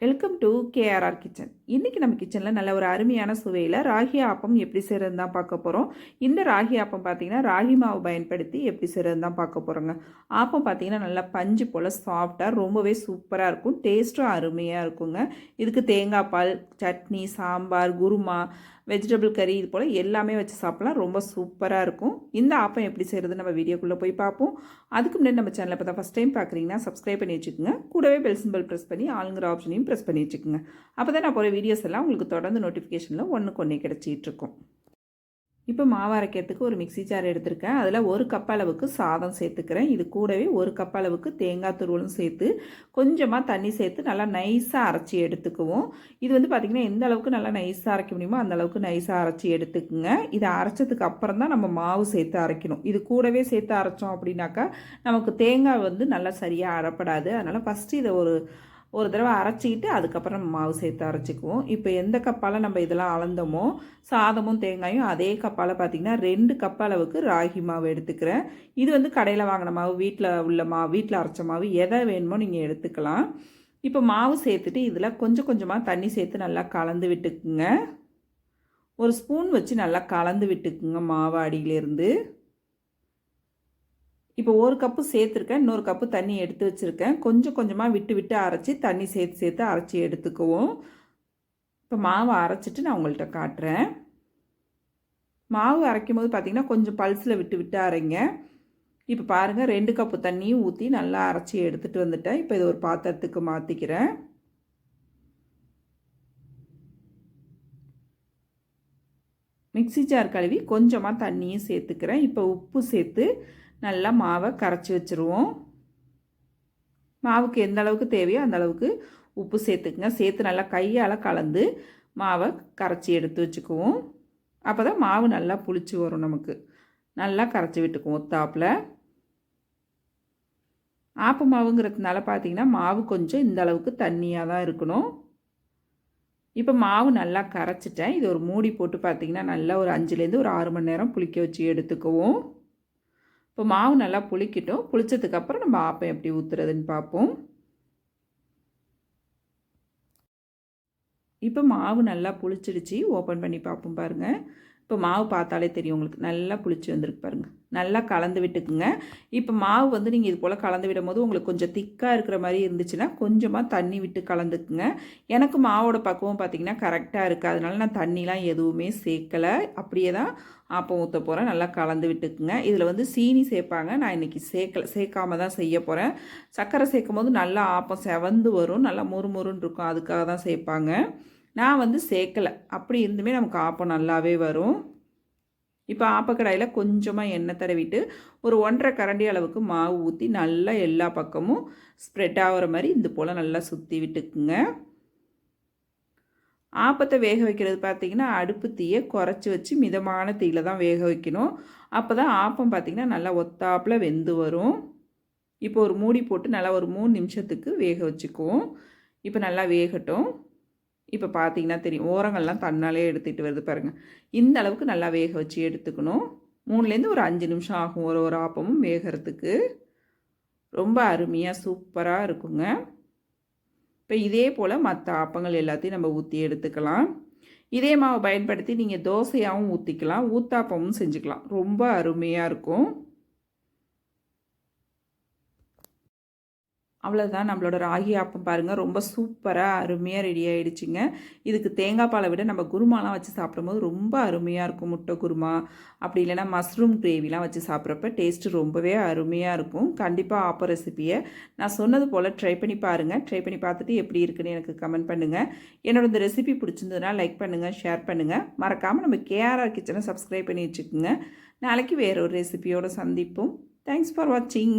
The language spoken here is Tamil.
Welcome to KRR kitchen. இன்றைக்கி நம்ம கிச்சனில் நல்ல ஒரு அருமையான சுவையில் ராகி ஆப்பம் எப்படி செய்கிறதுன்னு தான் பார்க்க போகிறோம். இந்த ராகி ஆப்பம் பார்த்திங்கன்னா ராகி மாவு பயன்படுத்தி எப்படி செய்கிறதுன்னு தான் பார்க்க போகிறோங்க. ஆப்பம் பார்த்திங்கன்னா நல்லா பஞ்சு போல் சாஃப்டாக ரொம்பவே சூப்பராக இருக்கும். டேஸ்ட்டும் அருமையாக இருக்குங்க. இதுக்கு தேங்காய் பால், சட்னி, சாம்பார், குருமா, வெஜிடபிள் கறி இது போல் எல்லாமே வச்சு சாப்பிட்லாம். ரொம்ப சூப்பராக இருக்கும். இந்த ஆப்பம் எப்படி செய்கிறது நம்ம வீடியோக்குள்ளே போய் பார்ப்போம். அதுக்கு முன்னாடி நம்ம சேனலை இப்போ தான் ஃபஸ்ட் டைம் பார்க்குறீங்கன்னா சப்ஸ்கிரைப் பண்ணி வச்சுக்கோங்க. கூடவே பெல் சிம்பிள் ப்ரெஸ் பண்ணி ஆளுங்கிற ஆப்ஷனையும் ப்ரெஸ் பண்ணி வச்சுக்கோங்க. அப்போ தான் நான் போகிற வீடியோஸ் எல்லாம் உங்களுக்கு தொடர்ந்து நோட்டிஃபிகேஷனில் ஒன்றுக்கு ஒன்றே கிடச்சிட்ருக்கும். இப்போ மாவு அரைக்கிறதுக்கு ஒரு மிக்சி ஜார் எடுத்திருக்கேன். அதில் 1 கப் அளவுக்கு சாதம் சேர்த்துக்கிறேன். இது கூடவே 1 கப் அளவுக்கு தேங்காய் துருவலும் சேர்த்து கொஞ்சமாக தண்ணி சேர்த்து நல்லா நைஸாக அரைச்சி எடுத்துக்குவோம். இது வந்து பார்த்திங்கன்னா எந்த அளவுக்கு நல்லா நைஸாக அரைக்க முடியுமோ அந்த அளவுக்கு நைஸாக அரைச்சி எடுத்துக்குங்க. இதை அரைச்சதுக்கு அப்புறம் தான் நம்ம மாவு சேர்த்து அரைக்கணும். இது கூடவே சேர்த்து அரைச்சோம் அப்படின்னாக்கா நமக்கு தேங்காய் வந்து நல்லா சரியாக அரைப்படாது. அதனால் ஃபஸ்ட்டு இதை ஒரு தடவை அரைச்சிக்கிட்டு அதுக்கப்புறம் மாவு சேர்த்து அரைச்சிக்குவோம். இப்போ எந்த கப்பால் நம்ம இதெல்லாம் அளந்தோமோ சாதமும் தேங்காயும் அதே கப்பால் பார்த்திங்கன்னா 2 கப் அளவுக்கு ராகி மாவு எடுத்துக்கிறேன். இது வந்து கடையில் வாங்கின மாவு, வீட்டில் உள்ள மாவு, வீட்டில் அரைச்ச மாவு எதை வேணுமோ நீங்கள் எடுத்துக்கலாம். இப்போ மாவு சேர்த்துட்டு இதில் கொஞ்சம் கொஞ்சமாக தண்ணி சேர்த்து நல்லா கலந்து விட்டுக்குங்க. ஒரு ஸ்பூன் வச்சு நல்லா கலந்து விட்டுக்குங்க மாவு அடியிலேருந்து. இப்போ 1 கப்பு சேர்த்துருக்கேன், இன்னொரு கப்பு தண்ணி எடுத்து வச்சுருக்கேன். கொஞ்சம் கொஞ்சமாக விட்டு விட்டு அரைச்சி தண்ணி சேர்த்து சேர்த்து அரைச்சி எடுத்துக்குவோம். இப்போ மாவு அரைச்சிட்டு நான் உங்கள்கிட்ட காட்டுறேன். மாவு அரைக்கும் போது பார்த்திங்கன்னா கொஞ்சம் பல்ஸில் விட்டு விட்டு அரைங்க. இப்போ பாருங்கள் 2 கப்பு தண்ணியும் ஊற்றி நல்லா அரைச்சி எடுத்துகிட்டு வந்துட்டேன். இப்போ இது ஒரு பாத்திரத்துக்கு மாற்றிக்கிறேன். மிக்ஸி ஜார் கழுவி கொஞ்சமாக தண்ணியும் சேர்த்துக்கிறேன். இப்போ உப்பு சேர்த்து நல்லா மாவை கரைச்சி வச்சுருவோம். மாவுக்கு எந்த அளவுக்கு தேவையோ அந்த அளவுக்கு உப்பு சேர்த்துக்குங்க. சேர்த்து நல்லா கையால் கலந்து மாவை கரைச்சி எடுத்து வச்சுக்குவோம். அப்போ தான் மாவு நல்லா புளிச்சு வரும். நமக்கு நல்லா கரைச்சி விட்டுக்குவோம் ஒத்தாப்பில். ஆப்ப மாவுங்கிறதுனால பார்த்திங்கன்னா மாவு கொஞ்சம் இந்த அளவுக்கு தண்ணியாக தான் இருக்கணும். இப்போ மாவு நல்லா கரைச்சிட்டேன். இது ஒரு மூடி போட்டு பார்த்திங்கன்னா நல்லா ஒரு 5லேருந்து ஒரு 6 மணி நேரம் புளிக்க வச்சு எடுத்துக்குவோம். இப்போ மாவு நல்லா புளிக்கட்டும். புளிச்சதுக்கப்புறம் நம்ம ஆப்பம் எப்படி ஊற்றுறதுன்னு பார்ப்போம். இப்போ மாவு நல்லா புளிச்சிடுச்சு. ஓப்பன் பண்ணி பார்ப்போம் பாருங்கள். இப்போ மாவு பார்த்தாலே தெரியும் உங்களுக்கு நல்லா புளிச்சு வந்திருக்கு பாருங்கள். நல்லா கலந்து விட்டுக்குங்க. இப்போ மாவு வந்து நீங்கள் இது போல் கலந்து விடும் போது உங்களுக்கு கொஞ்சம் திக்காக இருக்கிற மாதிரி இருந்துச்சுன்னா கொஞ்சமாக தண்ணி விட்டு கலந்துக்குங்க. எனக்கு மாவோட பக்குவம் பார்த்திங்கன்னா கரெக்டாக இருக்குது. அதனால நான் தண்ணிலாம் எதுவுமே சேர்க்கலை. அப்படியே தான் ஆப்பம் ஊற்ற போகிறேன். நல்லா கலந்து விட்டுக்குங்க. இதில் வந்து சீனி சேர்ப்பாங்க. நான் இன்றைக்கி சேர்க்காம தான் செய்ய போகிறேன். சர்க்கரை சேர்க்கும் போது நல்லா ஆப்பம் செவந்து வரும், நல்லா முறுமுறுன்னு இருக்கும். அதுக்காக தான் சேர்ப்பாங்க. நான் வந்து சேர்க்கலை. அப்படி இருந்துமே நமக்கு ஆப்பம் நல்லாவே வரும். இப்போ ஆப்பக்கடாயில் கொஞ்சமாக எண்ணெய் தடவிட்டு ஒரு 1.5 கரண்டி அளவுக்கு மாவு ஊற்றி நல்லா எல்லா பக்கமும் ஸ்ப்ரெட் ஆகிற மாதிரி இந்த போல் நல்லா சுற்றி விட்டுக்குங்க. ஆப்பத்தை வேக வைக்கிறது பார்த்திங்கன்னா அடுப்பு தீயை குறைச்சி வச்சு மிதமான தீயில் தான் வேக வைக்கணும். அப்போ தான் ஆப்பம் பார்த்திங்கன்னா நல்லா ஒத்தாப்பில் வெந்து வரும். இப்போ ஒரு மூடி போட்டு நல்லா ஒரு 3 நிமிஷத்துக்கு வேக வச்சுக்குவோம். இப்போ நல்லா வேகட்டும். இப்போ பார்த்தீங்கன்னா தெரியும் ஓரங்கள்லாம் தன்னாலே எடுத்துகிட்டு வருது பாருங்கள். இந்த அளவுக்கு நல்லா வேக வச்சு எடுத்துக்கணும். 3லேருந்து ஒரு 5 நிமிஷம் ஆகும் ஒரு ஆப்பமும் வேகிறதுக்கு. ரொம்ப அருமையாக சூப்பராக இருக்குங்க. இப்போ இதே போல் மற்ற ஆப்பங்கள் எல்லாத்தையும் நம்ம ஊற்றி எடுத்துக்கலாம். இதே மாவை பயன்படுத்தி நீங்கள் தோசையாகவும் ஊற்றிக்கலாம், ஊத்தாப்பமும் செஞ்சுக்கலாம். ரொம்ப அருமையாக இருக்கும். அவ்வளோதான் நம்மளோட ராகி ஆப்பம் பாருங்கள். ரொம்ப சூப்பராக அருமையாக ரெடி ஆகிடுச்சிங்க. இதுக்கு தேங்காய் பாலை விட நம்ம குருமாலாம் வச்சு சாப்பிடும்போது ரொம்ப அருமையாக இருக்கும். முட்டை குருமா அப்படி இல்லைனா மஷ்ரூம் கிரேவிலாம் வச்சு சாப்பிட்றப்ப டேஸ்ட்டு ரொம்பவே அருமையாக இருக்கும். கண்டிப்பாக ஆப்பம் ரெசிப்பியை நான் சொன்னது போல் ட்ரை பண்ணி பாருங்கள். ட்ரை பண்ணி பார்த்துட்டு எப்படி இருக்குன்னு எனக்கு கமெண்ட் பண்ணுங்கள். என்னோட இந்த ரெசிபி பிடிச்சிருந்ததுன்னா லைக் பண்ணுங்கள், ஷேர் பண்ணுங்கள். மறக்காமல் நம்ம கேஆர்ஆர் கிச்சனை சப்ஸ்கிரைப் பண்ணி வச்சுக்கோங்க. நாளைக்கு வேறு ஒரு ரெசிபியோடு சந்திப்போம். தேங்க்ஸ் ஃபார் வாட்சிங்.